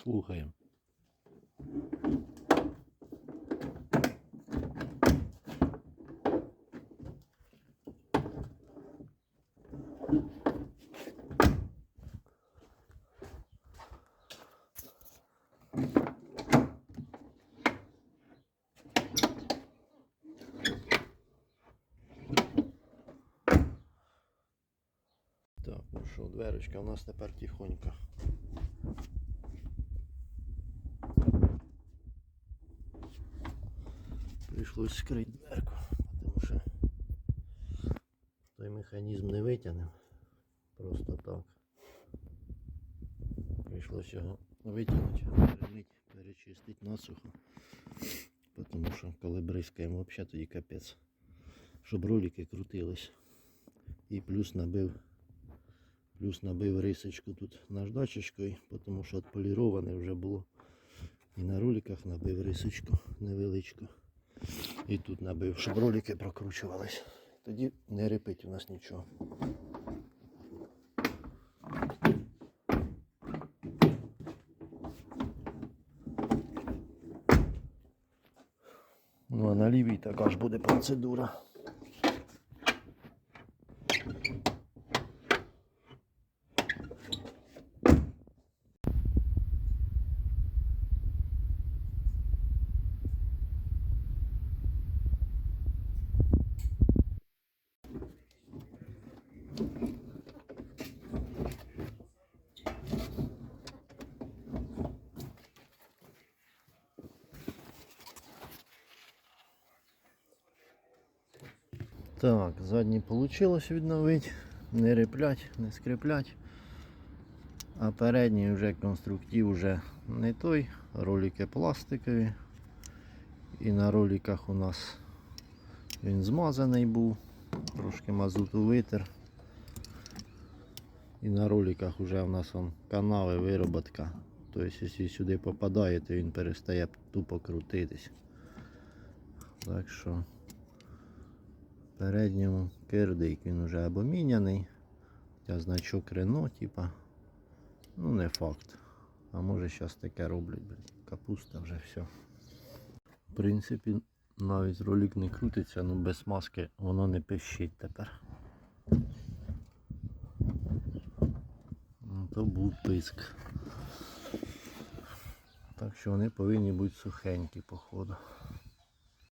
Слухаємо. Так, ну що, дверочка у нас тепер тихонько. Прийшлось скрити дверку, тому що той механізм не витягнемо просто так. Прийшлось його витягнути, перемити, перечистити насухо. Тому що коли бризкаємо, взагалі тоді капець. Щоб ролики крутились. І плюс набив рисочку тут наждачечкою, тому що відполіроване вже було. І на роликах набив рисочку невеличку. І тут набив, щоб ролики прокручувались. Тоді не репить у нас нічого. Ну а на лівій така ж буде процедура. Так, задній вийшло відновити, не риплять, не скриплять. А передній вже конструктив вже не той, ролики пластикові. І на роликах у нас він змазаний був, трошки мазуту витер. І на роликах вже у нас канави, вироботка. Тобто, якщо сюди попадає, то він перестає тупо крутитись. Так що передньому кирдик він вже або міняний. Хоча значок Рено, типа, ну не факт. А може зараз таке роблять, капуста вже все. В принципі, навіть ролик не крутиться, ну без маски воно не пищить тепер. Ну, то був писк. Так що вони повинні бути сухенькі, походу.